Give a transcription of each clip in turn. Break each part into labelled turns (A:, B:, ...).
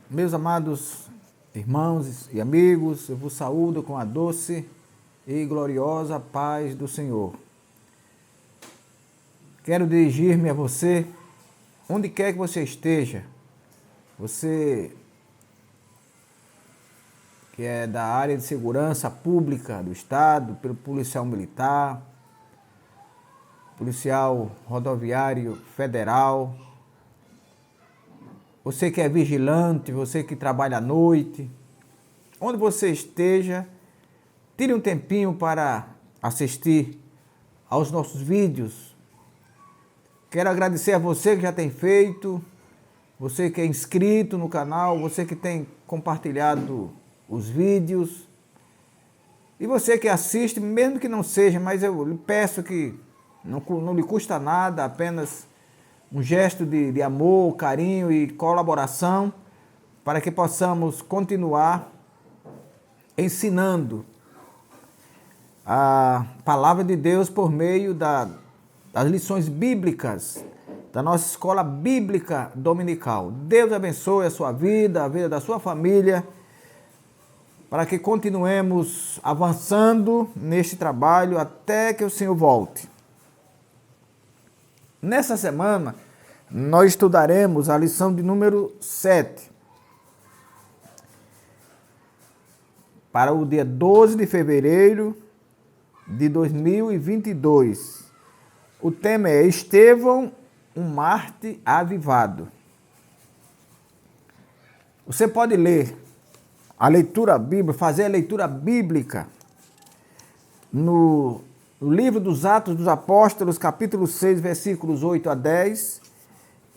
A: Meus amados irmãos e amigos, eu vos saúdo com a doce e gloriosa paz do Senhor. Quero dirigir-me a você, onde quer que você esteja, você que é da área de segurança pública do Estado, pelo policial militar, policial rodoviário federal, você que é vigilante, você que trabalha à noite, onde você esteja, tire um tempinho para assistir aos nossos vídeos. Quero agradecer a você que já tem feito, você que é inscrito no canal, você que tem compartilhado os vídeos e você que assiste, mesmo que não seja, mas eu lhe peço que não lhe custa nada, apenas um gesto de amor, carinho e colaboração para que possamos continuar ensinando a palavra de Deus por meio das lições bíblicas da nossa escola bíblica dominical. Deus abençoe a sua vida, a vida da sua família, para que continuemos avançando neste trabalho até que o Senhor volte. Nessa semana, nós estudaremos a lição de número 7. Para o dia 12 de fevereiro de 2022. O tema é Estevão, um Mártir avivado. Você pode ler a leitura bíblica, fazer a leitura bíblica no livro dos Atos dos Apóstolos, capítulo 6, versículos 8 a 10,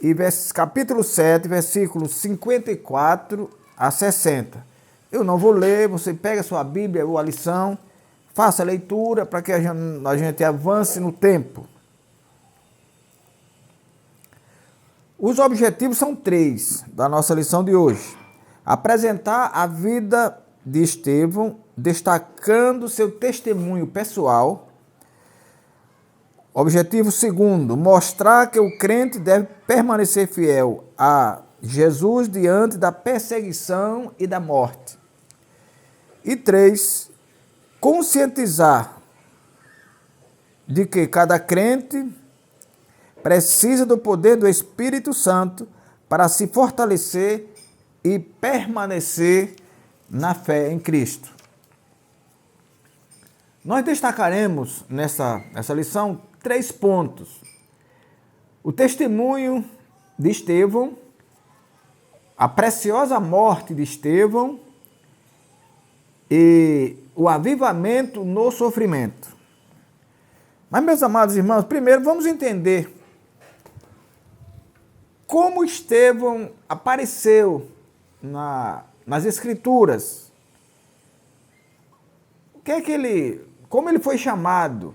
A: e capítulo 7, versículos 54 a 60. Eu não vou ler, você pega a sua Bíblia ou a lição, faça a leitura para que a gente avance no tempo. Os objetivos são 3 da nossa lição de hoje. Apresentar a vida de Estevão, destacando seu testemunho pessoal. Objetivo 2, mostrar que o crente deve permanecer fiel a Jesus diante da perseguição e da morte. E 3, conscientizar de que cada crente precisa do poder do Espírito Santo para se fortalecer e permanecer na fé em Cristo. Nós destacaremos nessa lição 3 pontos. O testemunho de Estevão, a preciosa morte de Estevão e o avivamento no sofrimento. Mas, meus amados irmãos, primeiro vamos entender como Estevão apareceu nas Escrituras. Como ele foi chamado?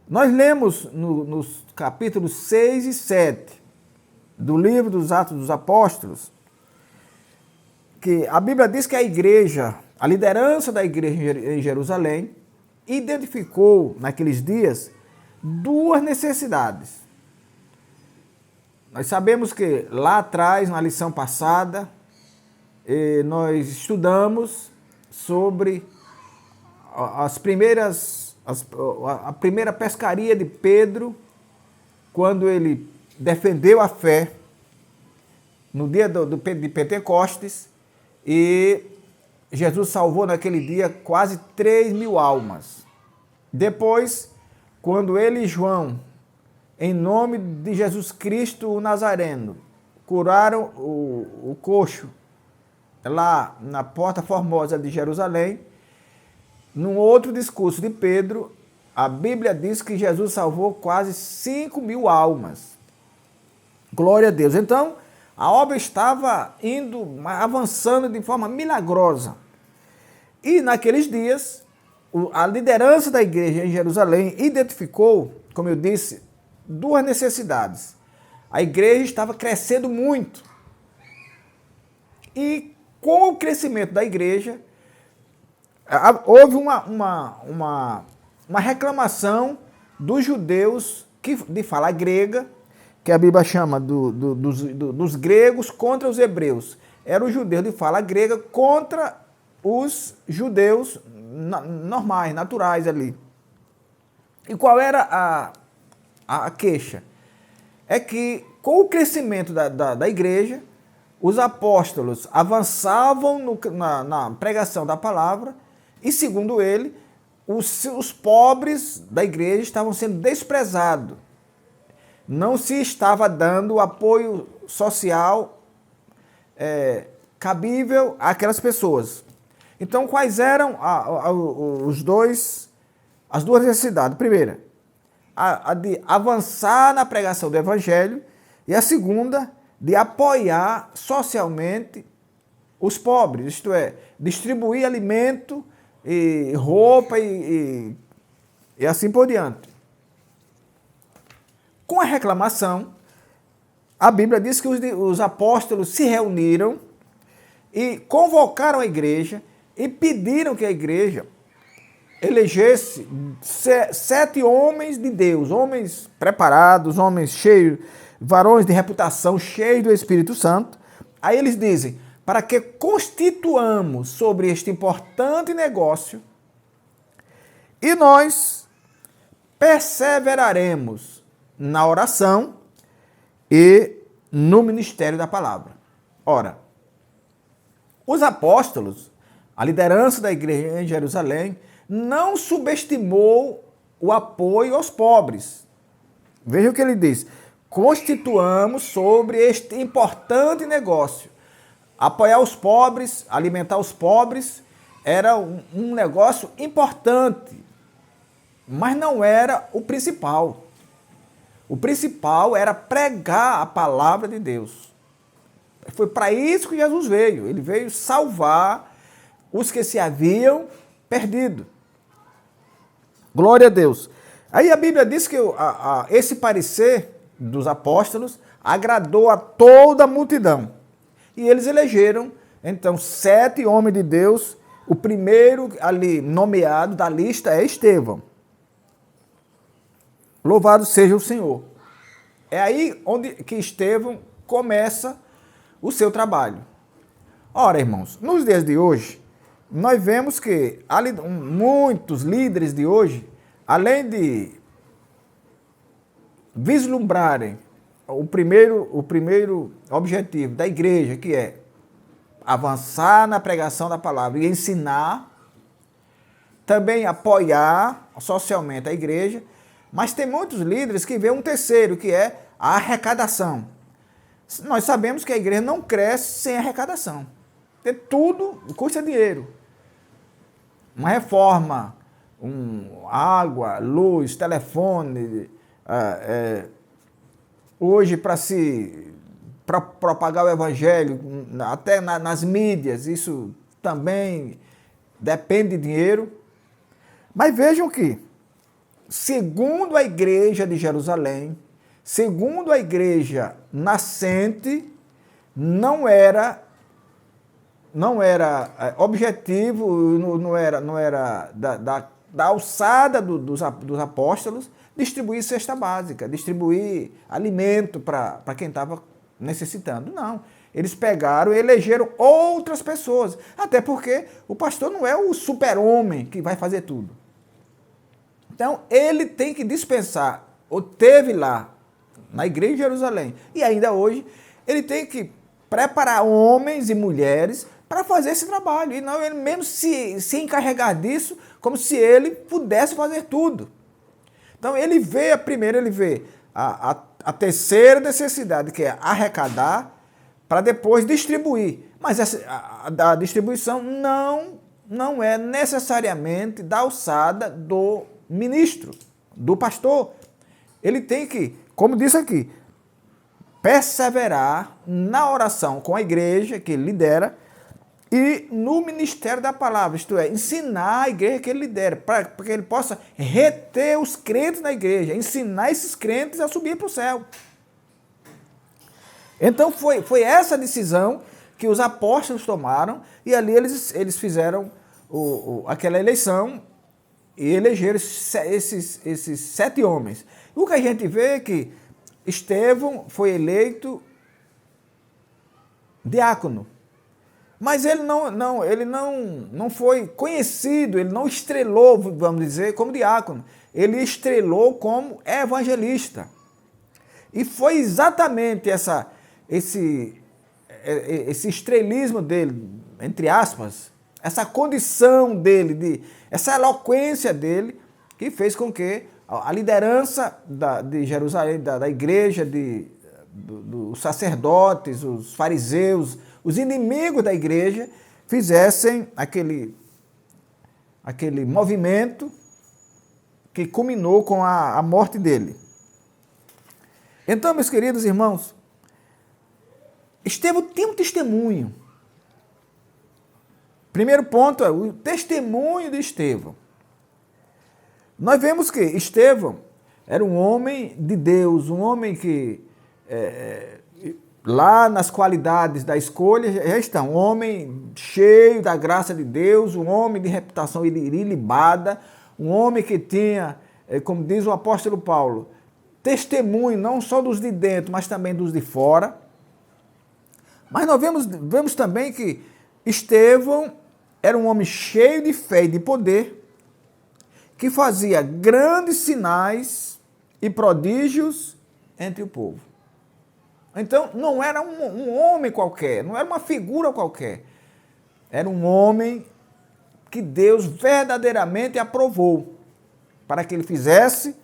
A: Nós lemos nos capítulos 6 e 7 do livro dos Atos dos Apóstolos, que a Bíblia diz que a igreja, a liderança da igreja em Jerusalém, identificou naqueles dias 2 necessidades. Nós sabemos que lá atrás, na lição passada, nós estudamos sobre a primeira pescaria de Pedro, quando ele defendeu a fé no dia de Pentecostes, e Jesus salvou naquele dia quase 3.000 almas. Depois, quando ele e João, em nome de Jesus Cristo o Nazareno, curaram o coxo lá na Porta Formosa de Jerusalém, num outro discurso de Pedro, a Bíblia diz que Jesus salvou quase 5.000 almas. Glória a Deus. Então, a obra estava avançando de forma milagrosa. E naqueles dias, a liderança da igreja em Jerusalém identificou, como eu disse, 2 necessidades. A igreja estava crescendo muito. E com o crescimento da igreja, houve uma reclamação dos judeus de fala grega, que a Bíblia chama dos gregos contra os hebreus. Era o judeu de fala grega contra os judeus normais, naturais ali. E qual era a queixa? É que com o crescimento da igreja, os apóstolos avançavam na pregação da palavra e, segundo ele, os pobres da igreja estavam sendo desprezados. Não se estava dando o apoio social cabível àquelas pessoas. Então, quais eram as duas necessidades? Primeira, a de avançar na pregação do evangelho, e a segunda, de apoiar socialmente os pobres, isto é, distribuir alimento e roupa e assim por diante. Com a reclamação, a Bíblia diz que os apóstolos se reuniram e convocaram a igreja e pediram que a igreja elegesse 7 homens de Deus, homens preparados, homens cheios, varões de reputação, cheios do Espírito Santo. Aí eles dizem, para que constituamos sobre este importante negócio e nós perseveraremos na oração e no ministério da palavra. Ora, os apóstolos, a liderança da igreja em Jerusalém, não subestimou o apoio aos pobres. Veja o que ele diz. Constituamos sobre este importante negócio. Apoiar os pobres, alimentar os pobres, era um negócio importante, mas não era o principal. O principal era pregar a palavra de Deus. Foi para isso que Jesus veio. Ele veio salvar os que se haviam perdido. Glória a Deus. Aí a Bíblia diz que esse parecer dos apóstolos agradou a toda a multidão. E eles elegeram, então, 7 homens de Deus. O primeiro ali nomeado da lista é Estevão. Louvado seja o Senhor. É aí onde que Estevão começa o seu trabalho. Ora, irmãos, nos dias de hoje, nós vemos que muitos líderes de hoje, além de vislumbrarem o primeiro objetivo da igreja, que é avançar na pregação da palavra e ensinar, também apoiar socialmente a igreja, mas tem muitos líderes que veem um terceiro, que é a arrecadação. Nós sabemos que a igreja não cresce sem arrecadação. Porque tudo custa dinheiro. Uma reforma, água, luz, telefone, hoje para propagar o evangelho, até nas mídias, isso também depende de dinheiro. Mas vejam que, segundo a igreja de Jerusalém, segundo a igreja nascente, não era objetivo, não era da alçada dos apóstolos distribuir cesta básica, distribuir alimento para quem estava necessitando. Não. Eles pegaram e elegeram outras pessoas. Até porque o pastor não é o super-homem que vai fazer tudo. Então, ele tem que dispensar, ou teve lá, na igreja de Jerusalém, e ainda hoje, ele tem que preparar homens e mulheres para fazer esse trabalho. E não ele mesmo se encarregar disso, como se ele pudesse fazer tudo. Então, ele vê a terceira necessidade, que é arrecadar, para depois distribuir. Mas a distribuição não é necessariamente da alçada do ministro, do pastor. Ele tem que, como disse aqui, perseverar na oração com a igreja que ele lidera e no ministério da palavra, isto é, ensinar a igreja que ele lidera, para que ele possa reter os crentes na igreja, ensinar esses crentes a subir para o céu. Então foi essa decisão que os apóstolos tomaram, e ali eles fizeram aquela eleição e elegeram esses 7 homens. O que a gente vê é que Estevão foi eleito diácono. Mas ele não foi conhecido, ele não estrelou, vamos dizer, como diácono. Ele estrelou como evangelista. E foi exatamente esse estrelismo dele, entre aspas, essa condição dele, essa eloquência dele, que fez com que a liderança de Jerusalém, da igreja, dos sacerdotes, os fariseus, os inimigos da igreja, fizessem aquele movimento que culminou com a morte dele. Então, meus queridos irmãos, Estevão tem um testemunho. Primeiro ponto é o testemunho de Estevão. Nós vemos que Estevão era um homem de Deus, um homem que, lá nas qualidades da escolha, já está, um homem cheio da graça de Deus, um homem de reputação ilibada, um homem que tinha, como diz o apóstolo Paulo, testemunho não só dos de dentro, mas também dos de fora. Mas nós vemos também que Estevão era um homem cheio de fé e de poder, que fazia grandes sinais e prodígios entre o povo. Então, não era um homem qualquer, não era uma figura qualquer. Era um homem que Deus verdadeiramente aprovou para que ele fizesse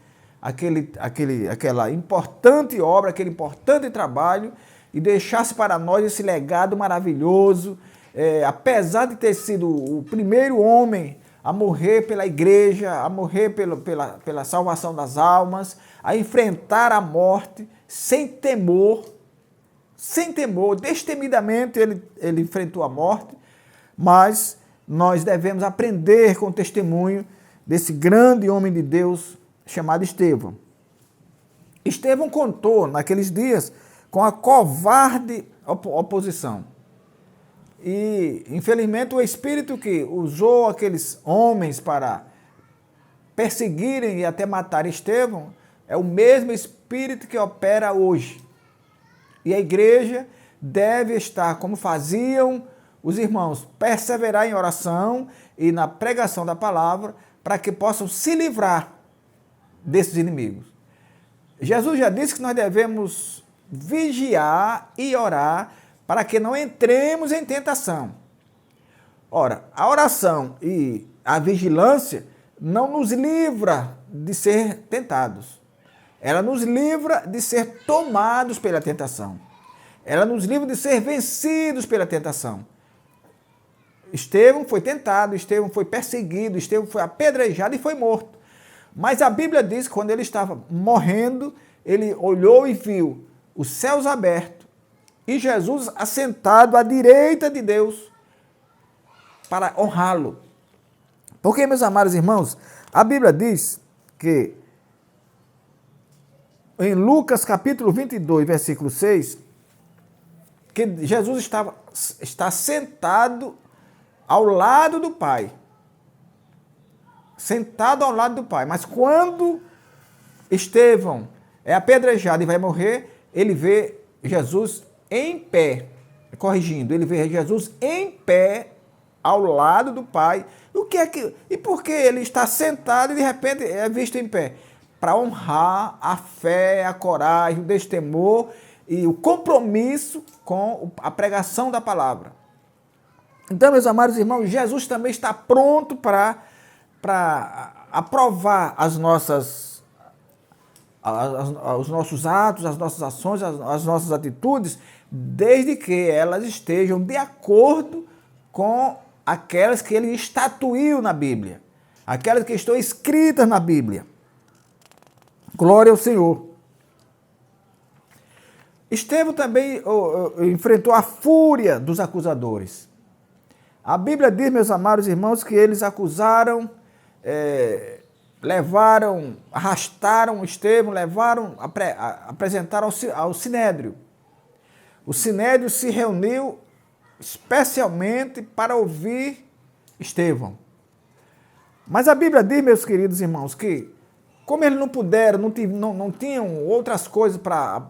A: aquela importante obra, aquele importante trabalho e deixasse para nós esse legado maravilhoso. Apesar de ter sido o primeiro homem a morrer pela igreja, a morrer pela salvação das almas, a enfrentar a morte sem temor, destemidamente ele enfrentou a morte, mas nós devemos aprender com o testemunho desse grande homem de Deus chamado Estevão. Estevão contou naqueles dias com a covarde oposição. E, infelizmente, o espírito que usou aqueles homens para perseguirem e até matar Estevão é o mesmo espírito que opera hoje. E a igreja deve estar, como faziam os irmãos, perseverar em oração e na pregação da palavra para que possam se livrar desses inimigos. Jesus já disse que nós devemos vigiar e orar para que não entremos em tentação. Ora, a oração e a vigilância não nos livra de ser tentados. Ela nos livra de ser tomados pela tentação. Ela nos livra de ser vencidos pela tentação. Estevão foi tentado, Estevão foi perseguido, Estevão foi apedrejado e foi morto. Mas a Bíblia diz que quando ele estava morrendo, ele olhou e viu os céus abertos e Jesus assentado à direita de Deus para honrá-lo. Porque, meus amados irmãos, a Bíblia diz que em Lucas capítulo 22, versículo 6, que Jesus está sentado ao lado do Pai. Sentado ao lado do Pai. Mas quando Estevão é apedrejado e vai morrer, ele vê Jesus em pé, corrigindo, ele vê Jesus em pé ao lado do Pai. E por que ele está sentado e de repente é visto em pé? Para honrar a fé, a coragem, o destemor e o compromisso com a pregação da palavra. Então, meus amados irmãos, Jesus também está pronto para aprovar os nossos atos, as nossas ações, as nossas atitudes, desde que elas estejam de acordo com aquelas que ele estatuiu na Bíblia, aquelas que estão escritas na Bíblia. Glória ao Senhor. Estevão também enfrentou a fúria dos acusadores. A Bíblia diz, meus amados irmãos, que eles acusaram, arrastaram Estevão, apresentaram ao Sinédrio. O Sinédrio se reuniu especialmente para ouvir Estevão. Mas a Bíblia diz, meus queridos irmãos, que Como eles não puderam, não tinham outras coisas para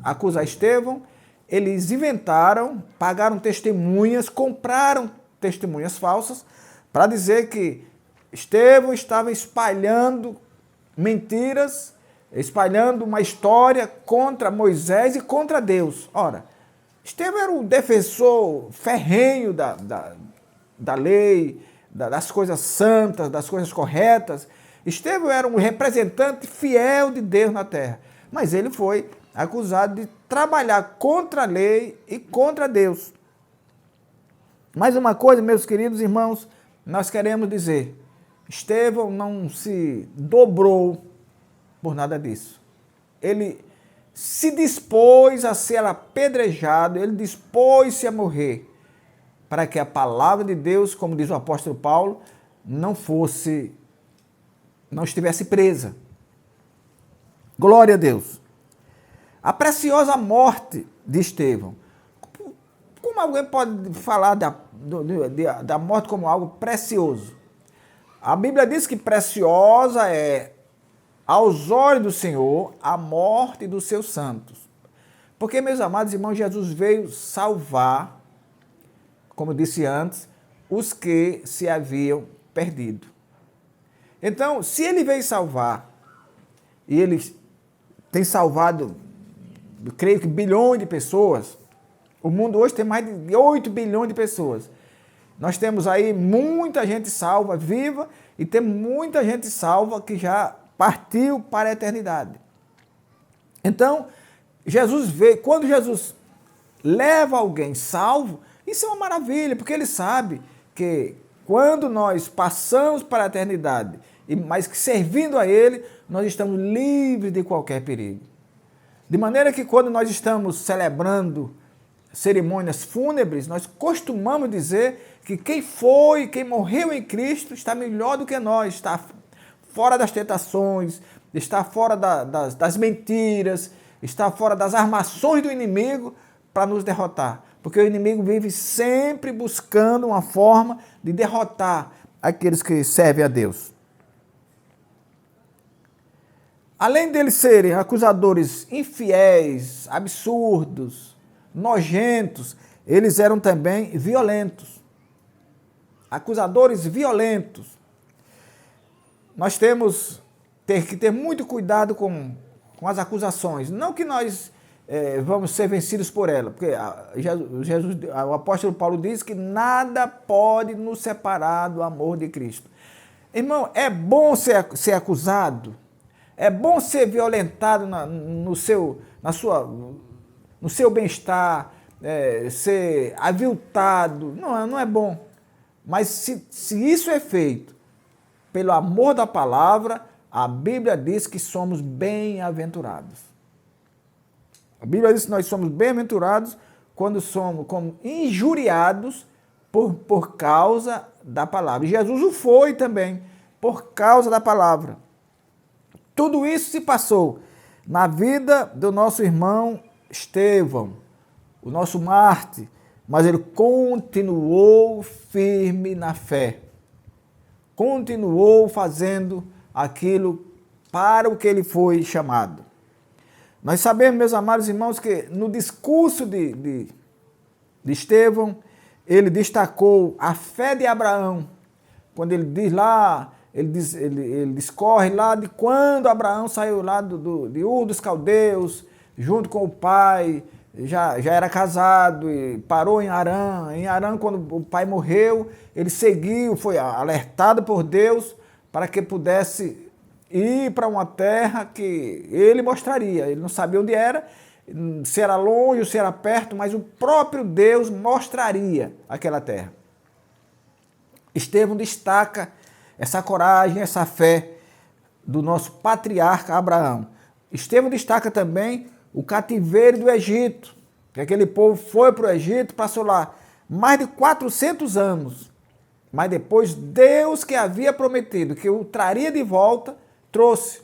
A: acusar Estevão, eles inventaram, pagaram testemunhas, compraram testemunhas falsas para dizer que Estevão estava espalhando mentiras, espalhando uma história contra Moisés e contra Deus. Ora, Estevão era um defensor ferrenho da lei, das coisas santas, das coisas corretas. Estevão era um representante fiel de Deus na terra, mas ele foi acusado de trabalhar contra a lei e contra Deus. Mais uma coisa, meus queridos irmãos, nós queremos dizer, Estevão não se dobrou por nada disso. Ele se dispôs a ser apedrejado, ele dispôs-se a morrer, para que a palavra de Deus, como diz o apóstolo Paulo, não estivesse presa. Glória a Deus. A preciosa morte de Estevão. Como alguém pode falar da morte como algo precioso? A Bíblia diz que preciosa é, aos olhos do Senhor, a morte dos seus santos. Porque, meus amados irmãos, Jesus veio salvar, como disse antes, os que se haviam perdido. Então, se ele veio salvar, e ele tem salvado, eu creio que bilhões de pessoas, o mundo hoje tem mais de 8 bilhões de pessoas. Nós temos aí muita gente salva, viva, e tem muita gente salva que já partiu para a eternidade. Então, Jesus veio, quando Jesus leva alguém salvo, isso é uma maravilha, porque ele sabe que quando nós passamos para a eternidade, mas que servindo a ele, nós estamos livres de qualquer perigo. De maneira que quando nós estamos celebrando cerimônias fúnebres, nós costumamos dizer que quem morreu em Cristo está melhor do que nós, está fora das tentações, está fora das mentiras, está fora das armações do inimigo para nos derrotar. Porque o inimigo vive sempre buscando uma forma de derrotar aqueles que servem a Deus. Além deles serem acusadores infiéis, absurdos, nojentos, eles eram também violentos. Acusadores violentos. Nós temos que ter muito cuidado com as acusações. Não que nós vamos ser vencidos por ela, porque o apóstolo Paulo diz que nada pode nos separar do amor de Cristo. Irmão, é bom ser acusado, é bom ser violentado no seu bem-estar, ser aviltado. Não é bom. Mas se isso é feito pelo amor da palavra, a Bíblia diz que somos bem-aventurados. A Bíblia diz que nós somos bem-aventurados quando somos como injuriados por causa da palavra. E Jesus o foi também, por causa da palavra. Tudo isso se passou na vida do nosso irmão Estevão, o nosso Marte, mas ele continuou firme na fé. Continuou fazendo aquilo para o que ele foi chamado. Nós sabemos, meus amados irmãos, que no discurso de Estevão, ele destacou a fé de Abraão, quando ele diz lá, ele discorre lá de quando Abraão saiu lá de Ur dos Caldeus, junto com o pai, já era casado e parou em Harã. Em Harã, quando o pai morreu, ele seguiu, foi alertado por Deus para que pudesse ir para uma terra que ele mostraria. Ele não sabia onde era, se era longe ou se era perto, mas o próprio Deus mostraria aquela terra. Estevão destaca essa coragem, essa fé do nosso patriarca Abraão. Estevão destaca também o cativeiro do Egito, que aquele povo foi para o Egito, passou lá mais de 400 anos, mas depois Deus, que havia prometido que o traria de volta, trouxe.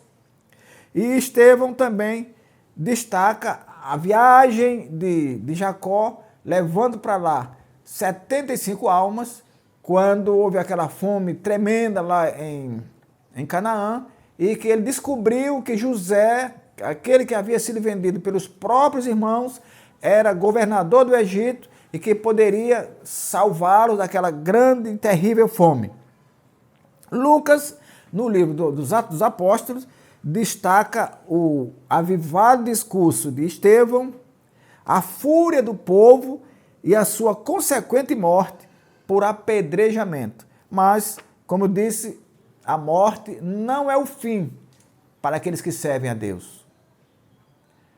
A: E Estevão também destaca a viagem de Jacó, levando para lá 75 almas, quando houve aquela fome tremenda lá em Canaã, e que ele descobriu que José, aquele que havia sido vendido pelos próprios irmãos, era governador do Egito e que poderia salvá-lo daquela grande e terrível fome. Lucas, no livro dos Atos dos Apóstolos, destaca o avivado discurso de Estevão, a fúria do povo e a sua consequente morte por apedrejamento. Mas, como eu disse, a morte não é o fim para aqueles que servem a Deus.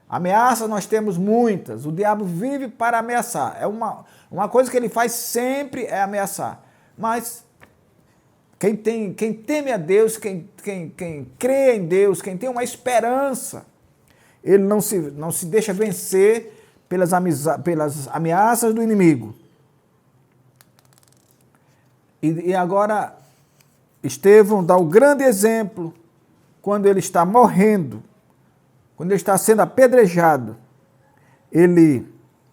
A: Ameaças nós temos muitas, o diabo vive para ameaçar. É uma coisa que ele faz sempre é ameaçar. Mas quem teme a Deus, quem crê em Deus, quem tem uma esperança, ele não se deixa vencer pelas ameaças do inimigo. E agora, Estevão dá o grande exemplo quando ele está morrendo, quando ele está sendo apedrejado. Ele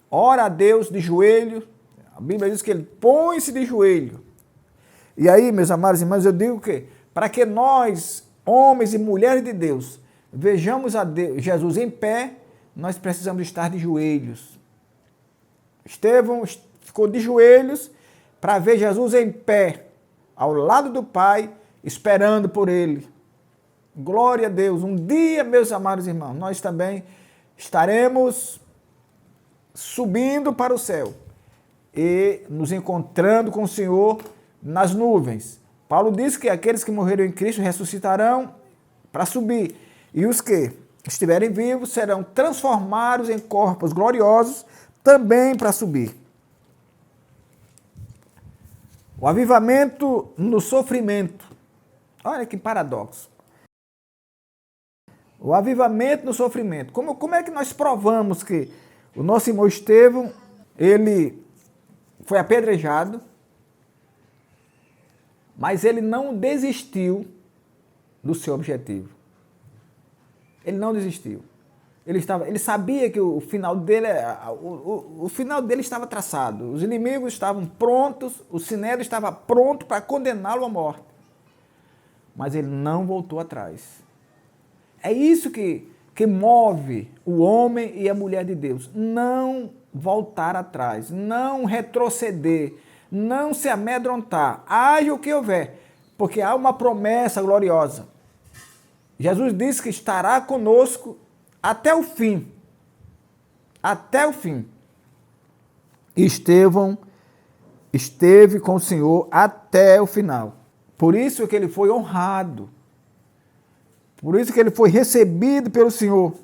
A: ora a Deus de joelho, a Bíblia diz que ele põe-se de joelho. E aí, meus amados irmãos, eu digo que para que nós, homens e mulheres de Deus, vejamos a Deus, Jesus em pé, nós precisamos estar de joelhos. Estevão ficou de joelhos para ver Jesus em pé, ao lado do Pai, esperando por ele. Glória a Deus. Um dia, meus amados irmãos, nós também estaremos subindo para o céu e nos encontrando com o Senhor nas nuvens. Paulo diz que aqueles que morreram em Cristo ressuscitarão para subir, e os que estiverem vivos serão transformados em corpos gloriosos também para subir. O avivamento no sofrimento. Olha que paradoxo. O avivamento no sofrimento. Como é que nós provamos que o nosso irmão Estevão, ele foi apedrejado, mas ele não desistiu do seu objetivo. Ele não desistiu. Ele sabia que o final dele estava traçado. Os inimigos estavam prontos, o sinédrio estava pronto para condená-lo à morte. Mas ele não voltou atrás. É isso que move o homem e a mulher de Deus. Não voltar atrás, não retroceder, não se amedrontar. Haja o que houver, porque há uma promessa gloriosa. Jesus disse que estará conosco até o fim. Até o fim. Estevão esteve com o Senhor até o final. Por isso que ele foi honrado. Por isso que ele foi recebido pelo Senhor.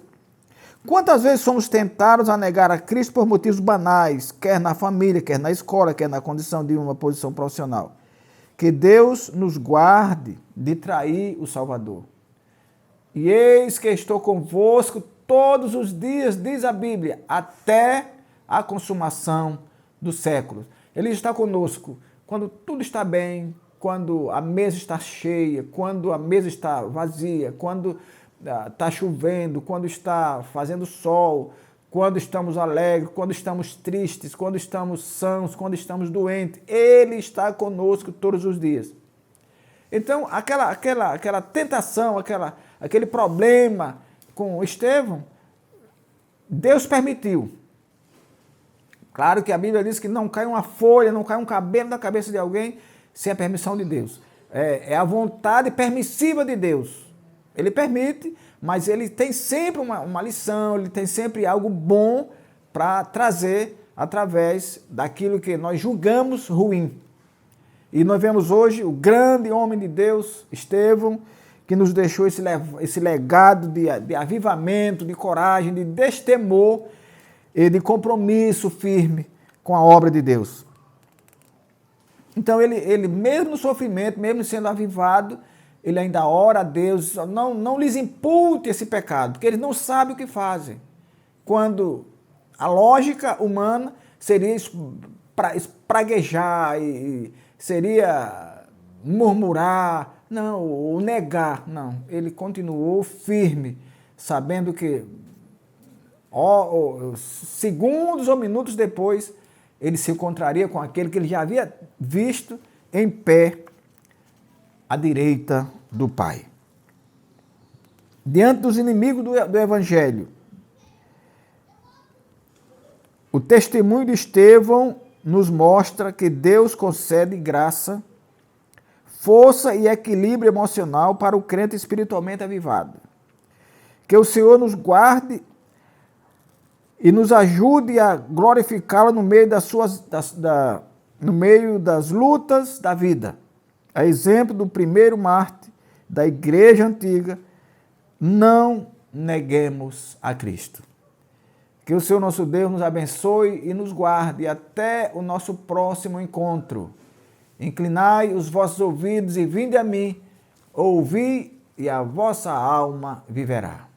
A: Quantas vezes somos tentados a negar a Cristo por motivos banais, quer na família, quer na escola, quer na condição de uma posição profissional? Que Deus nos guarde de trair o Salvador. E eis que estou convosco todos os dias, diz a Bíblia, até a consumação dos séculos. Ele está conosco quando tudo está bem, quando a mesa está cheia, quando a mesa está vazia, quando está chovendo, quando está fazendo sol, quando estamos alegres, quando estamos tristes, quando estamos sãos, quando estamos doentes. Ele está conosco todos os dias. Então, aquela tentação, aquele problema com Estevão, Deus permitiu. Claro que a Bíblia diz que não cai uma folha, não cai um cabelo da cabeça de alguém sem a permissão de Deus. É a vontade permissiva de Deus. Ele permite, mas ele tem sempre uma lição, ele tem sempre algo bom para trazer através daquilo que nós julgamos ruim. E nós vemos hoje o grande homem de Deus, Estevão, que nos deixou esse legado de avivamento, de coragem, de destemor e de compromisso firme com a obra de Deus. Então ele mesmo no sofrimento, mesmo sendo avivado, ele ainda ora a Deus, não lhes impute esse pecado, porque eles não sabem o que fazem. Quando a lógica humana seria espraguejar, seria murmurar, não, ou negar. Não, ele continuou firme, sabendo que segundos ou minutos depois, ele se encontraria com aquele que ele já havia visto em pé à direita do Pai. diante dos inimigos do Evangelho. O testemunho de Estevão nos mostra que Deus concede graça, força e equilíbrio emocional para o crente espiritualmente avivado. Que o Senhor nos guarde e nos ajude a glorificá-lo no meio no meio das lutas da vida. A exemplo do primeiro mártir da igreja antiga, não neguemos a Cristo. Que o Senhor nosso Deus nos abençoe e nos guarde até o nosso próximo encontro. Inclinai os vossos ouvidos e vinde a mim, ouvi e a vossa alma viverá.